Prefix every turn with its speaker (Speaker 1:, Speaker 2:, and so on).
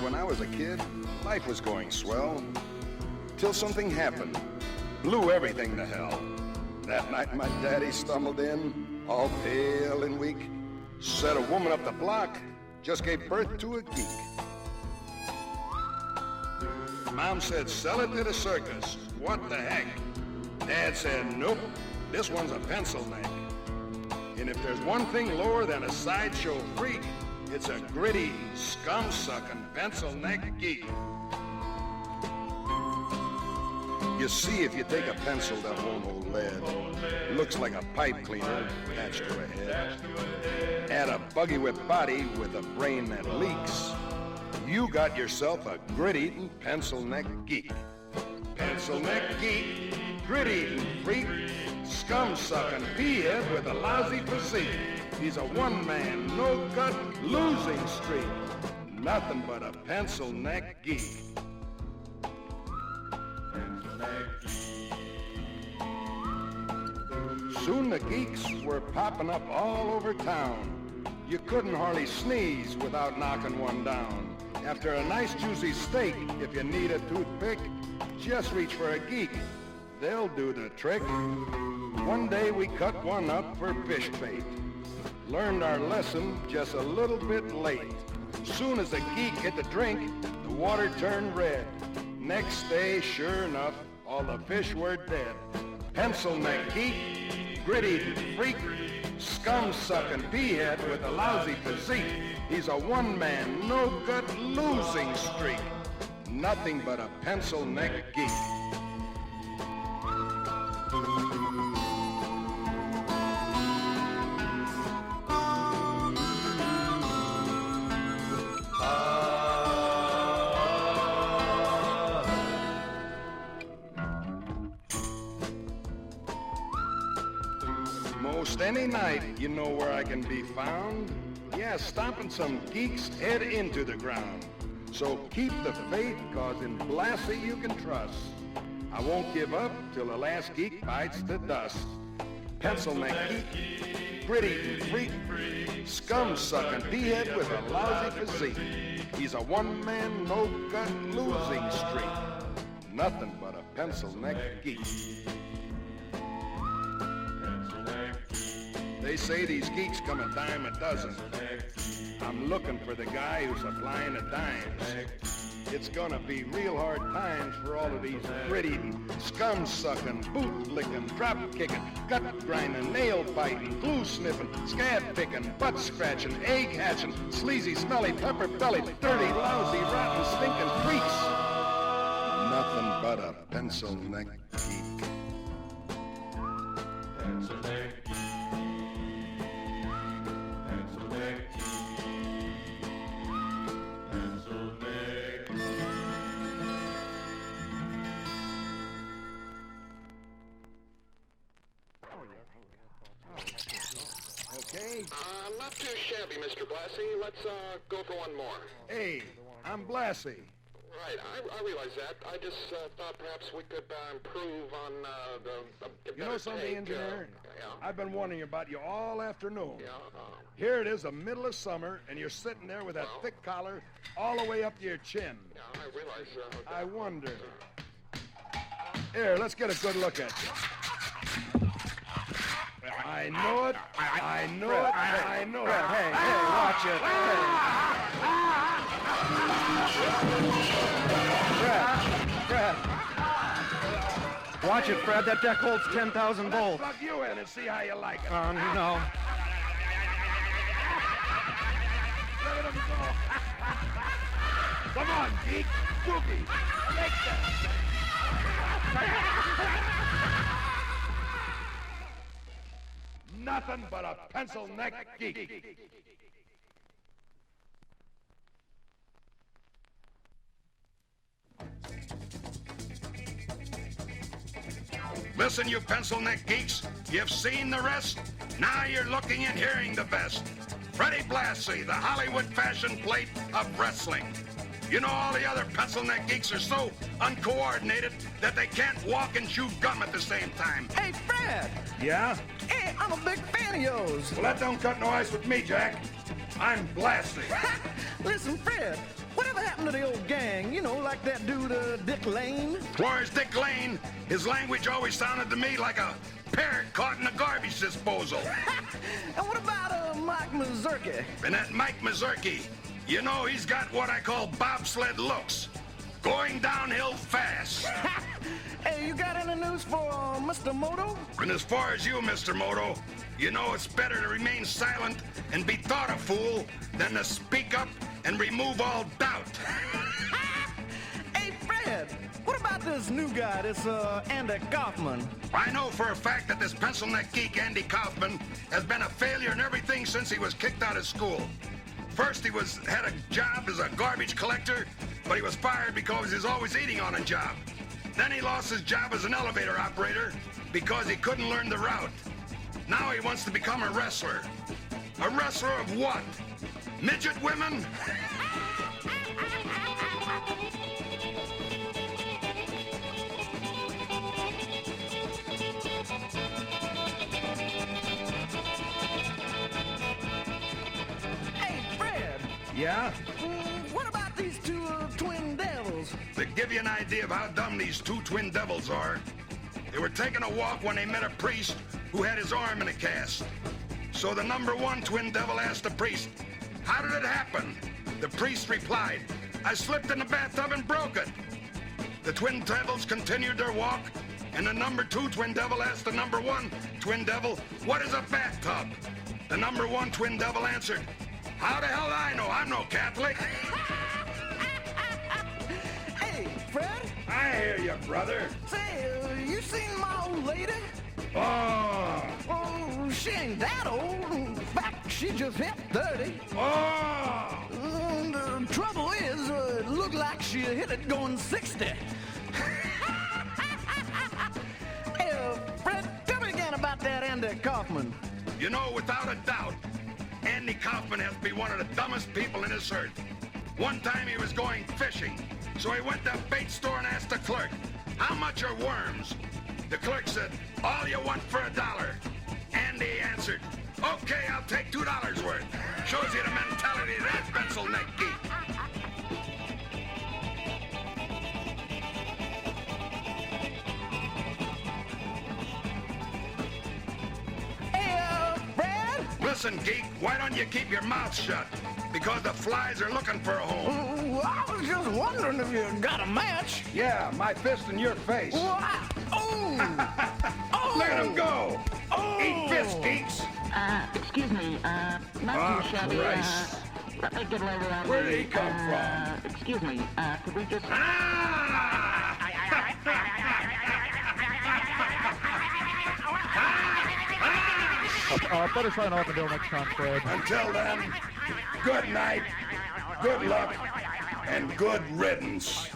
Speaker 1: when I was a kid, life was going swell. Till something happened. Blew everything to hell. That night my daddy stumbled in, all pale and weak. Said a woman up the block just gave birth to a geek. Mom said, sell it to the circus. What the heck? Dad said, nope, this one's a pencil neck. And if there's one thing lower than a sideshow freak, it's a gritty, scum-sucking pencil neck geek. You see, if you take a pencil that won't hold lead, looks like a pipe cleaner attached to a head, add a buggy whip body with a brain that leaks, you got yourself a grit-eating pencil neck geek. Pencil neck geek, grit-eating freak, scum-sucking pea-head with a lousy physique. He's a one-man, no-gut, losing streak. Nothing but a pencil neck geek. Soon the geeks were popping up all over town. You couldn't hardly sneeze without knocking one down. After a nice juicy steak, if you need a toothpick, just reach for a geek. They'll do the trick. One day we cut one up for fish bait. Learned our lesson just a little bit late. Soon as the geek hit the drink, the water turned red. Next day, sure enough, all the fish were dead. Pencil neck geek, grit-eating freak, scum-sucking pea-head with a lousy physique. He's a one-man, no-gut, losing streak. Nothing but a pencil neck geek. Most any night, you know where I can be found. Yeah, stomping some geeks head into the ground. So keep the faith, cause in Blassie you can trust. I won't give up till the last geek bites the dust. Pencil neck geek, gritty freak, scum-sucking pea-head with a lousy physique. He's a one-man, no-gut, losing streak. Nothing but a pencil neck geek. They say these geeks come a dime a dozen. I'm looking for the guy who's supplying the dimes. It's gonna be real hard times for all of these grit-eating, scum-sucking, boot-licking, drop-kicking, gut-grinding, nail-biting, glue-sniffing, scab-picking, butt-scratching, egg-hatching, sleazy, smelly, pepper-bellied, dirty, lousy, rotten, stinking freaks. Nothing but a pencil neck geek. Pencil neck geek. Pencil neck geek. Pencil neck geek. Okay.
Speaker 2: Not too shabby, Mr. Blassie. Let's go for one more.
Speaker 1: Hey, I'm Blassie.
Speaker 2: Right, I realize that. I just thought perhaps we could improve on the
Speaker 1: You know something, engineer?
Speaker 2: Yeah.
Speaker 1: I've been wondering about you all afternoon.
Speaker 2: Yeah.
Speaker 1: Here it is, the middle of summer, and you're sitting there with that thick collar all the way up to your chin.
Speaker 2: Yeah, I realize.
Speaker 1: I wonder. Here, let's get a good look at you. I know it. I know it. I know it.
Speaker 3: Hey, watch it. Fred. Watch it, Fred. That deck holds 10,000 volts.
Speaker 1: Plug you in and see how you like it.
Speaker 3: No.
Speaker 1: Let him go. Come on, geek. Boogie. Take that. Nothing but a pencil neck geek. Listen, you pencil neck geeks, you've seen the rest. Now you're looking and hearing the best. Freddie Blassie, the Hollywood fashion plate of wrestling. You know, all the other pencil neck geeks are so uncoordinated that they can't walk and chew gum at the same time.
Speaker 3: Hey, Fred.
Speaker 1: Yeah?
Speaker 3: Hey, I'm a big fan of yours.
Speaker 1: Well, that don't cut no ice with me, Jack. I'm Blassie.
Speaker 3: Listen, Fred, whatever happened happened to the old gang? You know, like that dude, Dick Lane?
Speaker 1: As far as Dick Lane, his language always sounded to me like a parrot caught in a garbage disposal.
Speaker 3: And what about, Mike Mazurki?
Speaker 1: And that Mike Mazurki, you know, he's got what I call bobsled looks. Going downhill fast.
Speaker 3: Hey, you got any news for Mr. Moto?
Speaker 1: And as far as you, Mr. Moto, you know it's better to remain silent and be thought a fool than to speak up and remove all doubt.
Speaker 3: Hey, Fred, what about this new guy, this Andy Kaufman?
Speaker 1: I know for a fact that this pencil neck geek Andy Kaufman has been a failure in everything since he was kicked out of school. First, he had a job as a garbage collector, but he was fired because he was always eating on a job. Then he lost his job as an elevator operator because he couldn't learn the route. Now he wants to become a wrestler. A wrestler of what? Midget women?
Speaker 3: Hey, Fred,
Speaker 1: Yeah?
Speaker 3: what about these two twin devils?
Speaker 1: To give you an idea of how dumb these two twin devils are, they were taking a walk when they met a priest who had his arm in a cast. So the number one twin devil asked the priest, "How did it happen?" The priest replied, "I slipped in the bathtub and broke it." The twin devils continued their walk, and the number two twin devil asked the number one twin devil, "What is a bathtub?" The number one twin devil answered, "How the hell do I know? I'm no Catholic."
Speaker 3: Hey, Fred,
Speaker 1: I hear you, brother.
Speaker 3: say, you seen my old lady?
Speaker 1: Oh!
Speaker 3: Oh, she ain't that old. In fact, she just hit 30.
Speaker 1: Oh!
Speaker 3: The trouble is, it looked like she hit it going 60. Hey, Fred, tell me again about that Andy Kaufman.
Speaker 1: You know, without a doubt, Andy Kaufman has to be one of the dumbest people in this earth. One time he was going fishing, so he went to a bait store and asked the clerk, "How much are worms?" The clerk said, "All you want for $1." Andy answered, "Okay, I'll take $2 worth." Shows you the mentality of that pencil neck geek.
Speaker 3: Hey, Fred?
Speaker 1: Listen, geek, why don't you keep your mouth shut? Because the flies are looking for a home.
Speaker 3: I was just wondering if you got a match.
Speaker 1: Yeah, my fist in your face.
Speaker 3: Oh! Oh!
Speaker 1: Look at him go! Eat fish, geeks!
Speaker 4: Excuse me, not
Speaker 1: Oh,
Speaker 4: too shabby,
Speaker 1: Christ.
Speaker 4: let me get a little on
Speaker 1: Where
Speaker 4: the,
Speaker 1: did he come from?
Speaker 4: Excuse me, could we just...
Speaker 5: Better sign off until next time, Fred.
Speaker 1: Until then, good night, good luck, and good riddance.